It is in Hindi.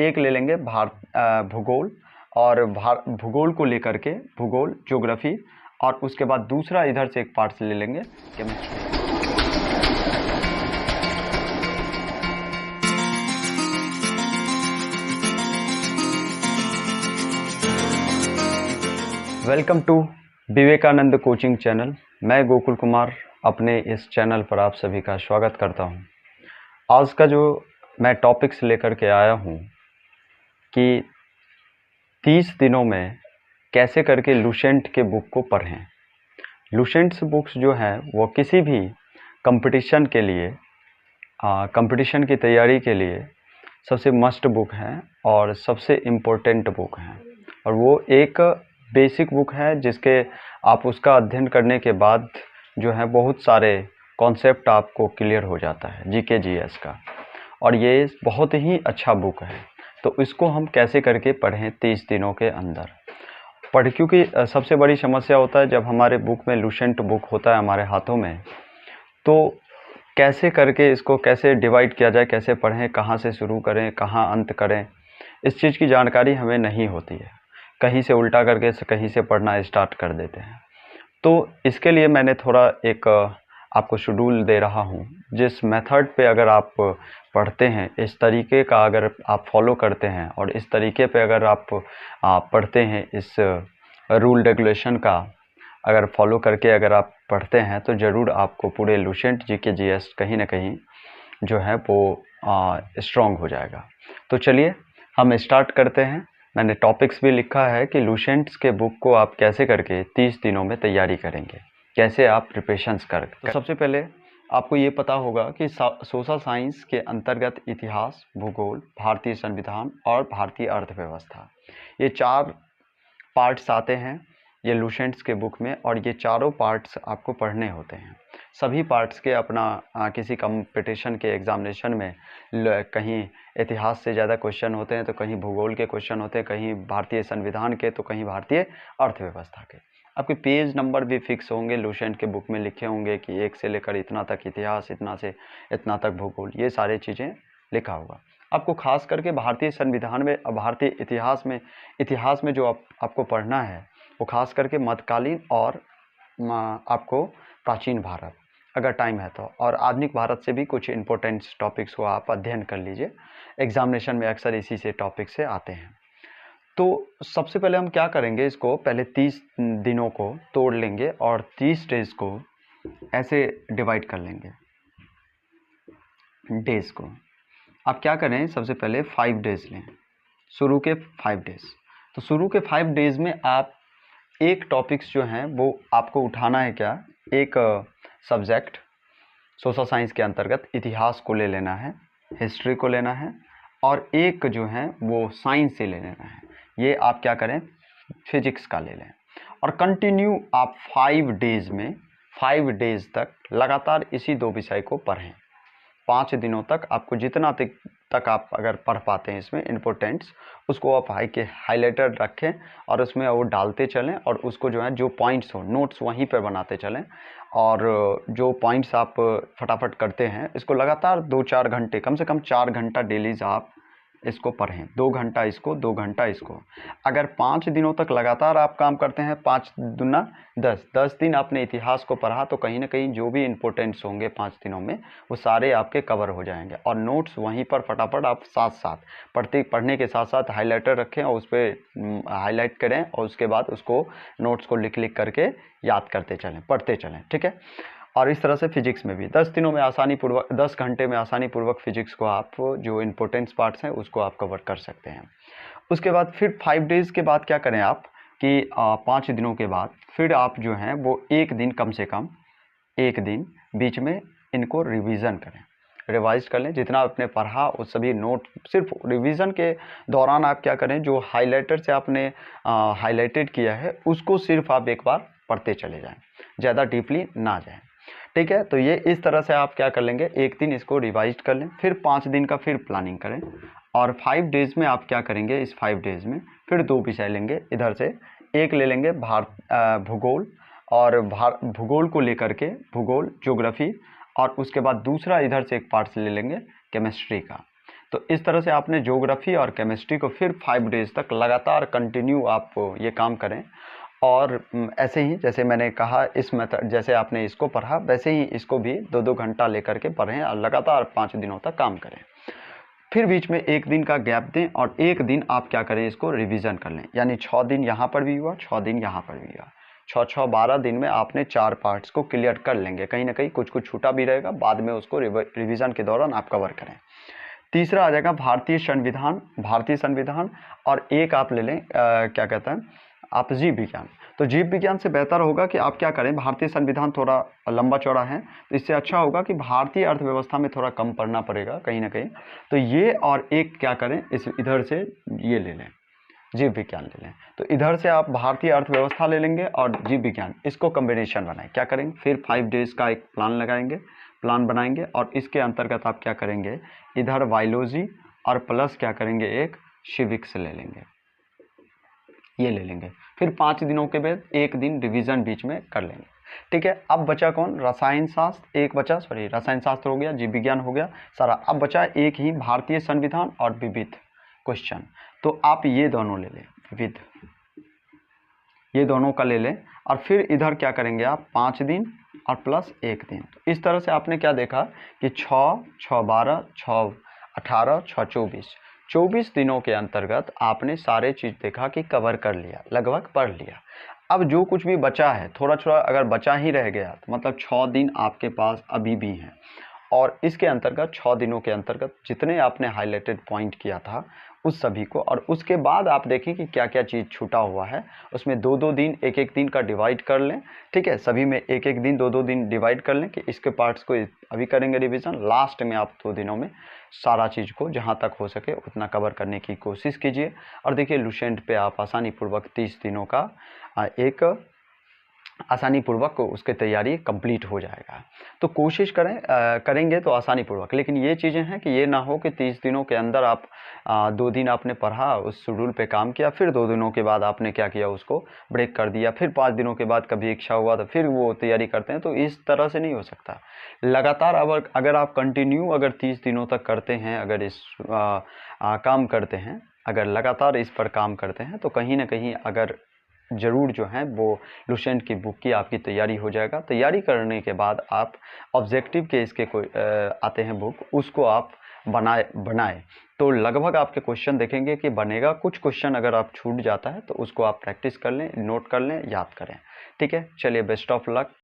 एक ले लेंगे भूगोल, और भूगोल को लेकर के भूगोल, ज्योग्राफी, और उसके बाद दूसरा इधर से एक पार्ट ले लेंगे chemistry. Welcome to Vivekananda coaching channel. मैं गोकुल कुमार अपने इस चैनल पर आप सभी का स्वागत करता हूं। आज का जो मैं टॉपिक्स लेकर के आया हूं कि 30 दिनों में कैसे करके लुसेंट के बुक को पढ़ें। लुसेंट्स बुक्स जो हैं वो किसी भी कंपटीशन के लिए, कंपटीशन की तैयारी के लिए सबसे मस्ट बुक हैं और सबसे इम्पोर्टेंट बुक हैं, और वो एक बेसिक बुक है जिसके आप उसका अध्ययन करने के बाद जो है बहुत सारे कॉन्सेप्ट आपको क्लियर हो जाता है जीके जीएस का, और ये बहुत ही अच्छा बुक है। तो इसको हम कैसे करके पढ़ें 30 दिनों के अंदर क्योंकि सबसे बड़ी समस्या होता है जब हमारे बुक में लुसेंट बुक होता है हमारे हाथों में, तो कैसे करके इसको कैसे डिवाइड किया जाए, कैसे पढ़ें, कहाँ से शुरू करें, कहाँ अंत करें, इस चीज़ की जानकारी हमें नहीं होती है। कहीं से उल्टा करके कहीं से पढ़ना स्टार्ट कर देते हैं। तो इसके लिए मैंने थोड़ा एक आपको शेड्यूल दे रहा हूँ, जिस मेथड पे अगर आप पढ़ते हैं, इस तरीके का अगर आप फॉलो करते हैं और इस तरीके पे अगर आप पढ़ते हैं, इस रूल रेगुलेशन का अगर फॉलो करके अगर आप पढ़ते हैं, तो ज़रूर आपको पूरे लुसेंट जीके जीएस कहीं ना कहीं जो है वो स्ट्रॉन्ग हो जाएगा। तो चलिए हम स्टार्ट करते हैं। मैंने टॉपिक्स भी लिखा है कि लुसेंट्स के बुक को आप कैसे करके 30 दिनों में तैयारी करेंगे, कैसे आप प्रिपरेशंस कर। तो सबसे पहले आपको ये पता होगा कि सोशल साइंस के अंतर्गत इतिहास, भूगोल, भारतीय संविधान और भारतीय अर्थव्यवस्था, ये 4 पार्ट्स आते हैं ये लुसेंट्स के बुक में, और ये चारों पार्ट्स आपको पढ़ने होते हैं। सभी पार्ट्स के अपना किसी कंपटीशन के एग्जामिनेशन में कहीं इतिहास से ज़्यादा क्वेश्चन होते हैं, तो कहीं भूगोल के क्वेश्चन होते हैं, कहीं भारतीय संविधान के, तो कहीं भारतीय अर्थव्यवस्था के। आपके पेज नंबर भी फिक्स होंगे, लुसेंट के बुक में लिखे होंगे कि 1 से लेकर इतना तक इतिहास, इतना से इतना तक भूगोल, ये सारी चीज़ें लिखा होगा। आपको खास करके भारतीय संविधान में, भारतीय इतिहास में जो आपको पढ़ना है वो खास करके मध्यकालीन और आपको प्राचीन भारत अगर टाइम है तो, और आधुनिक भारत से भी कुछ इंपॉर्टेंट टॉपिक्स को आप अध्ययन कर लीजिए। एग्जामिनेशन में अक्सर इसी से टॉपिक से आते हैं। तो सबसे पहले हम क्या करेंगे, इसको पहले 30 दिनों को तोड़ लेंगे और 30 डेज को ऐसे डिवाइड कर लेंगे। डेज को आप क्या करें, सबसे पहले 5 डेज लें, शुरू के 5 डेज। तो शुरू के 5 डेज में आप एक टॉपिक्स जो हैं वो आपको उठाना है, क्या, एक सब्जेक्ट सोशल साइंस के अंतर्गत इतिहास को ले लेना है, हिस्ट्री को लेना है, और एक जो है वो साइंस से ले लेना है। ये आप क्या करें, फिजिक्स का ले लें, और कंटिन्यू आप 5 डेज में 5 डेज तक लगातार इसी 2 विषय को पढ़ें। 5 दिनों तक आपको जितना तक आप अगर पढ़ पाते हैं इसमें इम्पोर्टेंट्स, उसको आप हाईलाइटर रखें और उसमें वो डालते चलें, और उसको जो है जो पॉइंट्स हो नोट्स वहीं पर बनाते चलें, और जो पॉइंट्स आप फटाफट करते हैं इसको लगातार 2-4 घंटे, कम से कम 4 घंटा डेली आप इसको पढ़ें। 2 घंटा इसको, 2 घंटा इसको। अगर 5 दिनों तक लगातार आप काम करते हैं, 5 दूना 10 दिन आपने इतिहास को पढ़ा, तो कहीं ना कहीं जो भी इम्पोर्टेंट्स होंगे 5 दिनों में वो सारे आपके कवर हो जाएंगे, और नोट्स वहीं पर फटाफट आप साथ साथ पढ़ने के साथ साथ हाईलाइटर रखें और उस पर हाईलाइट करें, और उसके बाद उसको नोट्स को लिख करके याद करते चलें, पढ़ते चलें, ठीक है। और इस तरह से फिजिक्स में भी 10 दिनों में आसानी पूर्वक, 10 घंटे में आसानी पूर्वक फिजिक्स को आप जो इम्पोर्टेंट पार्ट्स हैं उसको आप कवर कर सकते हैं। उसके बाद फिर 5 डेज़ के बाद क्या करें आप कि 5 दिनों के बाद फिर आप जो हैं वो एक दिन, कम से कम एक दिन बीच में इनको रिवीजन करें, रिवाइज कर लें। जितना आपने पढ़ा उस सभी नोट, सिर्फ रिवीजन के दौरान आप क्या करें, जो हाईलाइटर से आपने हाईलाइटेड किया है उसको सिर्फ आप एक बार पढ़ते चले जाएं, ज़्यादा डीपली ना जाएं, ठीक है। तो ये इस तरह से आप क्या कर लेंगे, एक दिन इसको रिवाइज कर लें, फिर 5 दिन का फिर प्लानिंग करें, और 5 डेज़ में आप क्या करेंगे, इस 5 डेज़ में फिर 2 विषय लेंगे। इधर से एक ले लेंगे भूगोल, और भूगोल को लेकर के भूगोल, ज्योग्राफी, और उसके बाद दूसरा इधर से एक पार्ट ले लेंगे केमिस्ट्री का। तो इस तरह से आपने ज्योग्राफी और केमिस्ट्री को फिर 5 डेज़ तक लगातार कंटिन्यू आप ये काम करें। और ऐसे ही जैसे मैंने कहा इस मेथड, जैसे आपने इसको पढ़ा वैसे ही इसको भी 2-2 घंटा लेकर के पढ़ें और लगातार 5 दिनों तक काम करें। फिर बीच में 1 दिन का गैप दें और 1 दिन आप क्या करें, इसको रिवीजन कर लें। यानी 6 दिन यहाँ पर भी हुआ, 6 दिन यहाँ पर भी हुआ, 6-6 12 दिन में आपने 4 पार्ट्स को क्लियर कर लेंगे। कहीं ना कहीं कुछ कुछ छूटा भी रहेगा, बाद में उसको रिवीजन के दौरान आप कवर करें। तीसरा आ जाएगा भारतीय संविधान। भारतीय संविधान और एक आप ले लें क्या कहते हैं आप, जीव विज्ञान। तो जीव विज्ञान से बेहतर होगा कि आप क्या करें, भारतीय संविधान थोड़ा लंबा चौड़ा है तो इससे अच्छा होगा कि भारतीय अर्थव्यवस्था में थोड़ा कम पढ़ना पड़ेगा कहीं ना कहीं। तो ये और एक क्या करें, इस इधर से ये ले लें, जीव विज्ञान ले लें। तो इधर से आप भारतीय अर्थव्यवस्था ले लेंगे और जीव विज्ञान, इसको कॉम्बिनेशन बनाएं। क्या करेंगे, फिर 5 डेज़ का एक प्लान बनाएंगे और इसके अंतर्गत आप क्या करेंगे, इधर बायोलॉजी और प्लस क्या करेंगे, एक सिविक्स ले लेंगे, ये ले लेंगे। फिर 5 दिनों के बाद 1 दिन रिवीजन बीच में कर लेंगे। ठीक है, अब बचा कौन, रसायन शास्त्र एक बचा, रसायन शास्त्र हो गया, जीव विज्ञान हो गया सारा। अब बचा एक ही, भारतीय संविधान और विविध क्वेश्चन। तो आप ये दोनों ले लें, विविध, ये दोनों का ले लें। और फिर इधर क्या करेंगे आप, 5 दिन और प्लस 1 दिन। तो इस तरह से आपने क्या देखा कि 6, 6, 12, 6, 18, 6, 24 दिनों के अंतर्गत आपने सारे चीज़ देखा कि कवर कर लिया, लगभग पढ़ लिया। अब जो कुछ भी बचा है, थोड़ा थोड़ा अगर बचा ही रह गया तो मतलब 6 दिन आपके पास अभी भी हैं। और इसके अंतर्गत 6 दिनों के अंतर्गत जितने आपने हाईलाइटेड पॉइंट किया था उस सभी को, और उसके बाद आप देखें कि क्या क्या चीज़ छूटा हुआ है, उसमें 2-2 दिन, 1-1 दिन का डिवाइड कर लें। ठीक है, सभी में 1-1 दिन, 2-2 दिन डिवाइड कर लें कि इसके पार्ट्स को अभी करेंगे रिवीजन। लास्ट में आप 2 दिनों में सारा चीज़ को जहाँ तक हो सके उतना कवर करने की कोशिश कीजिए। और देखिए लुसेंट पे आप आसानी पूर्वक 30 दिनों का एक आसानी पूर्वक उसके तैयारी कंप्लीट हो जाएगा। तो कोशिश करेंगे तो आसानी पूर्वक। लेकिन ये चीज़ें हैं कि ये ना हो कि 30 दिनों के अंदर आप 2 दिन आपने पढ़ा, उस शेड्यूल पे काम किया, फिर 2 दिनों के बाद आपने क्या किया, उसको ब्रेक कर दिया, फिर 5 दिनों के बाद कभी इच्छा हुआ तो फिर वो तैयारी करते हैं। तो इस तरह से नहीं हो सकता। लगातार अगर आप कंटिन्यू अगर 30 दिनों तक करते हैं, अगर इस काम करते हैं, अगर लगातार इस पर काम करते हैं तो कहीं ना कहीं अगर ज़रूर जो है वो लुसेंट की बुक की आपकी तैयारी हो जाएगा। तैयारी करने के बाद आप ऑब्जेक्टिव के इसके कोई आते हैं बुक, उसको आप बनाए तो लगभग आपके क्वेश्चन देखेंगे कि बनेगा। कुछ क्वेश्चन अगर आप छूट जाता है तो उसको आप प्रैक्टिस कर लें, नोट कर लें, याद करें। ठीक है, चलिए बेस्ट ऑफ लक।